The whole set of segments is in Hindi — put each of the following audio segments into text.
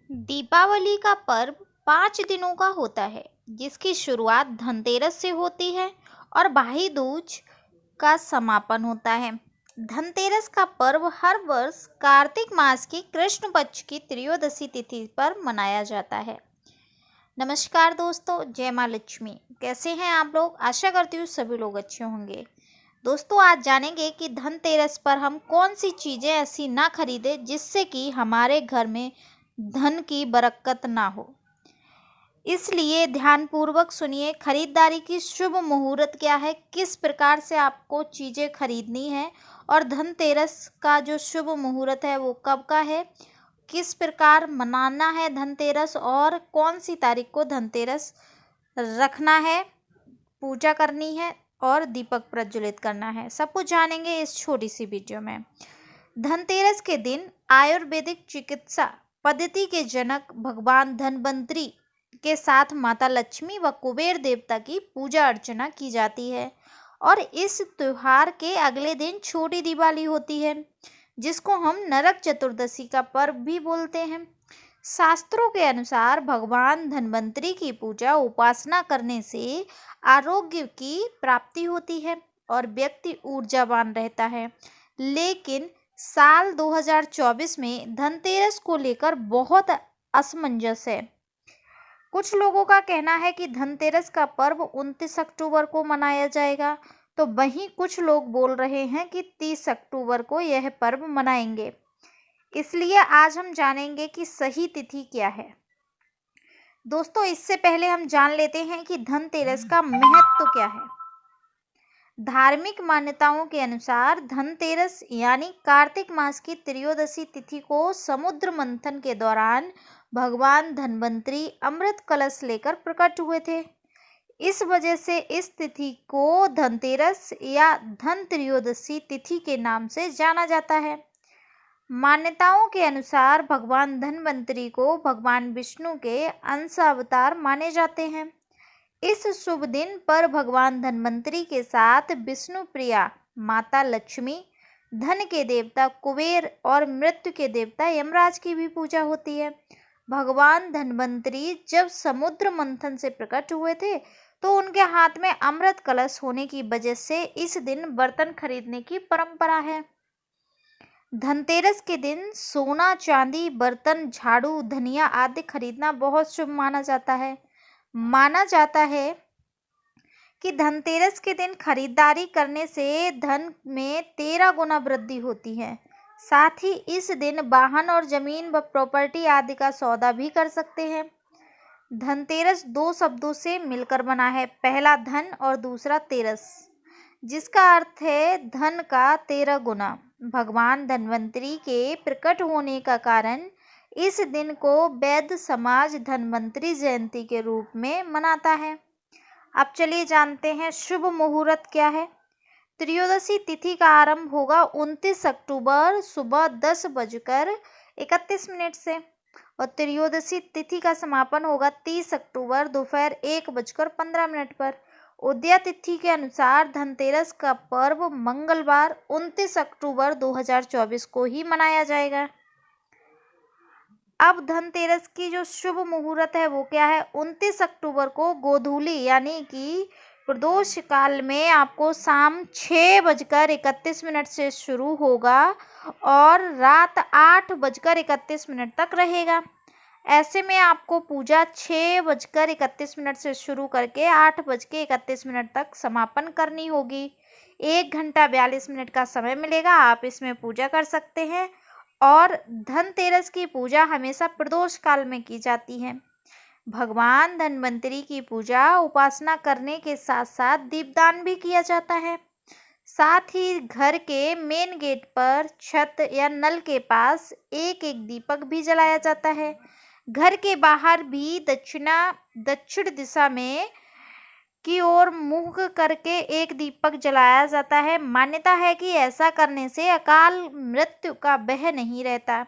दीपावली का पर्व 5 दिनों का होता है, जिसकी शुरुआत धनतेरस से होती है और भाई दूज का समापन होता है। धनतेरस का पर्व हर वर्ष कार्तिक मास की कृष्ण पक्ष की त्रयोदशी तिथि पर मनाया जाता है। नमस्कार दोस्तों, जय माँ लक्ष्मी। कैसे हैं आप लोग? आशा करती हूँ सभी लोग अच्छे होंगे। दोस्तों, आज जानेंगे कि धनतेरस पर हम कौन सी चीज़ें ऐसी ना खरीदें जिससे कि हमारे घर में धन की बरकत ना हो। इसलिए ध्यानपूर्वक सुनिए, खरीदारी की शुभ मुहूर्त क्या है, किस प्रकार से आपको चीज़ें खरीदनी है और धनतेरस का जो शुभ मुहूर्त है वो कब का है, किस प्रकार मनाना है धनतेरस और कौन सी तारीख को धनतेरस रखना है, पूजा करनी है और दीपक प्रज्वलित करना है। सब कुछ जानेंगे इस छोटी सी वीडियो में। धनतेरस के दिन आयुर्वेदिक चिकित्सा पद्धति के जनक भगवान धन्वंतरी के साथ माता लक्ष्मी व कुबेर देवता की पूजा अर्चना की जाती है और इस त्योहार के अगले दिन छोटी दिवाली होती है, जिसको हम नरक चतुर्दशी का पर्व भी बोलते हैं। शास्त्रों के अनुसार भगवान धन्वंतरी की पूजा उपासना करने से आरोग्य की प्राप्ति होती है और व्यक्ति ऊर्जावान रहता है। लेकिन साल 2024 में धनतेरस को लेकर बहुत असमंजस है। कुछ लोगों का कहना है कि धनतेरस का पर्व 29 अक्टूबर को मनाया जाएगा, तो वहीं कुछ लोग बोल रहे हैं कि 30 अक्टूबर को यह पर्व मनाएंगे। इसलिए आज हम जानेंगे कि सही तिथि क्या है। दोस्तों, इससे पहले हम जान लेते हैं कि धनतेरस का महत्व क्या है। धार्मिक मान्यताओं के अनुसार धनतेरस यानी कार्तिक मास की त्रयोदशी तिथि को समुद्र मंथन के दौरान भगवान धन्वंतरी अमृत कलश लेकर प्रकट हुए थे। इस वजह से इस तिथि को धनतेरस या धन त्रयोदशी तिथि के नाम से जाना जाता है। मान्यताओं के अनुसार भगवान धन्वंतरी को भगवान विष्णु के अंश अवतार माने जाते हैं। इस शुभ दिन पर भगवान धन्वंतरी के साथ विष्णु प्रिया माता लक्ष्मी, धन के देवता कुबेर और मृत्यु के देवता यमराज की भी पूजा होती है। भगवान धन्वंतरी जब समुद्र मंथन से प्रकट हुए थे तो उनके हाथ में अमृत कलश होने की वजह से इस दिन बर्तन खरीदने की परंपरा है। धनतेरस के दिन सोना, चांदी, बर्तन, झाड़ू, धनिया आदि खरीदना बहुत शुभ माना जाता है। माना जाता है कि धनतेरस के दिन खरीदारी करने से धन में 13 गुना वृद्धि होती है। साथ ही इस दिन वाहन और जमीन व प्रॉपर्टी आदि का सौदा भी कर सकते हैं। धनतेरस 2 शब्दों से मिलकर बना है, पहला धन और दूसरा तेरस, जिसका अर्थ है धन का 13 गुना। भगवान धन्वंतरी के प्रकट होने का कारण इस दिन को वैद्य समाज धन्वंतरी जयंती के रूप में मनाता है। अब चलिए जानते हैं शुभ मुहूर्त क्या है। त्रयोदशी तिथि का आरंभ होगा 29 अक्टूबर सुबह 10:31 से और त्रयोदशी तिथि का समापन होगा 30 अक्टूबर दोपहर 1:15 पर। उदया तिथि के अनुसार धनतेरस का पर्व मंगलवार 29 अक्टूबर 2024 को ही मनाया जाएगा। अब धनतेरस की जो शुभ मुहूर्त है वो क्या है। 29 अक्टूबर को गोधूली यानी कि प्रदोष काल में आपको शाम 6:31 से शुरू होगा और रात 8:31 तक रहेगा। ऐसे में आपको पूजा 6:31 से शुरू करके 8:31 तक समापन करनी होगी। 1 घंटा 42 मिनट का समय मिलेगा, आप इसमें पूजा कर सकते हैं। और धनतेरस की पूजा हमेशा प्रदोष काल में की जाती है। भगवान धन्वंतरी की पूजा उपासना करने के साथ साथ दीपदान भी किया जाता है। साथ ही घर के मेन गेट पर, छत या नल के पास एक एक दीपक भी जलाया जाता है। घर के बाहर भी दक्षिण दिशा में की ओर मुंह करके एक दीपक जलाया जाता है। मान्यता है कि ऐसा करने से अकाल मृत्यु का भय नहीं रहता।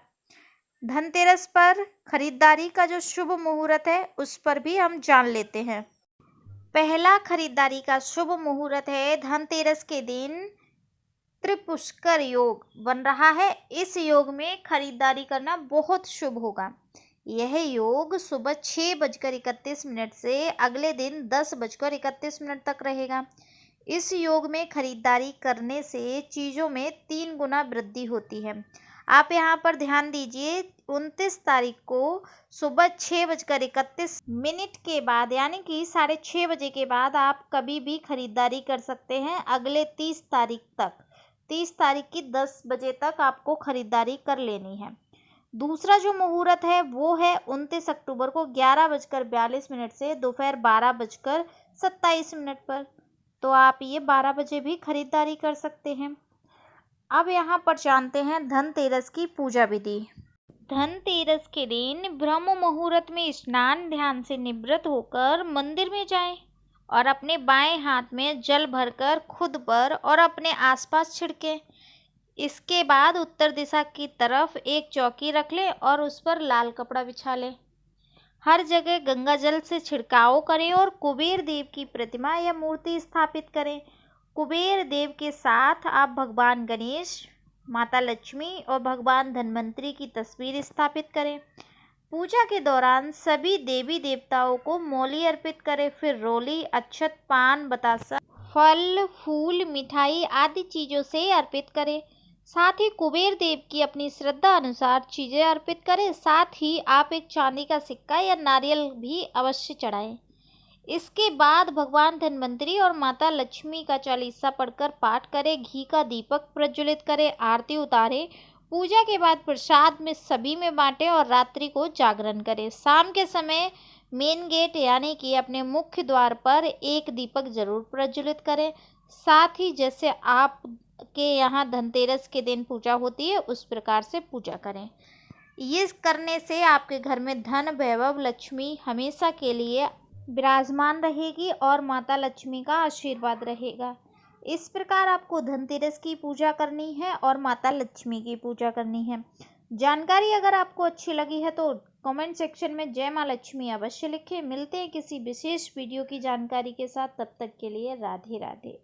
धनतेरस पर खरीदारी का जो शुभ मुहूर्त है उस पर भी हम जान लेते हैं। पहला खरीदारी का शुभ मुहूर्त है धनतेरस के दिन त्रिपुष्कर योग बन रहा है। इस योग में खरीदारी करना बहुत शुभ होगा। यह योग सुबह 6:31 से अगले दिन 10:31 तक रहेगा। इस योग में खरीदारी करने से चीज़ों में 3 गुना वृद्धि होती है। आप यहाँ पर ध्यान दीजिए, 29 तारीख को सुबह 6:31 के बाद यानी कि 6:30 बजे के बाद आप कभी भी खरीदारी कर सकते हैं अगले 30 तारीख तक। 30 तारीख की 10 बजे तक आपको खरीदारी कर लेनी है। दूसरा जो मुहूर्त है वो है 29 अक्टूबर को 11:42 से दोपहर 12:27 पर। तो आप ये 12 बजे भी खरीदारी कर सकते हैं। अब यहाँ पर जानते हैं धनतेरस की पूजा विधि। धनतेरस के दिन ब्रह्म मुहूर्त में स्नान ध्यान से निवृत्त होकर मंदिर में जाएं और अपने बाएं हाथ में जल भरकर खुद पर और अपने आसपास छिड़कें। इसके बाद उत्तर दिशा की तरफ एक चौकी रख लें और उस पर लाल कपड़ा बिछा लें। हर जगह गंगा जल से छिड़काव करें और कुबेर देव की प्रतिमा या मूर्ति स्थापित करें। कुबेर देव के साथ आप भगवान गणेश, माता लक्ष्मी और भगवान धन्वंतरी की तस्वीर स्थापित करें। पूजा के दौरान सभी देवी देवताओं को मौली अर्पित करें। फिर रोली, अक्षत, पान, बतासा, फल, फूल, मिठाई आदि चीज़ों से अर्पित करें। साथ ही कुबेर देव की अपनी श्रद्धा अनुसार चीज़ें अर्पित करें। साथ ही आप एक चांदी का सिक्का या नारियल भी अवश्य चढ़ाएं। इसके बाद भगवान धन्वंतरी और माता लक्ष्मी का चालीसा पढ़कर पाठ करें। घी का दीपक प्रज्वलित करें, आरती उतारें। पूजा के बाद प्रसाद में सभी में बांटें और रात्रि को जागरण करें। शाम के समय मेन गेट यानी कि अपने मुख्य द्वार पर एक दीपक जरूर प्रज्वलित करें। साथ ही जैसे आप के यहाँ धनतेरस के दिन पूजा होती है उस प्रकार से पूजा करें। ये करने से आपके घर में धन, वैभव, लक्ष्मी हमेशा के लिए विराजमान रहेगी और माता लक्ष्मी का आशीर्वाद रहेगा। इस प्रकार आपको धनतेरस की पूजा करनी है और माता लक्ष्मी की पूजा करनी है। जानकारी अगर आपको अच्छी लगी है तो कमेंट सेक्शन में जय माँ लक्ष्मी अवश्य लिखें। मिलते हैं किसी विशेष वीडियो की जानकारी के साथ, तब तक के लिए राधे राधे।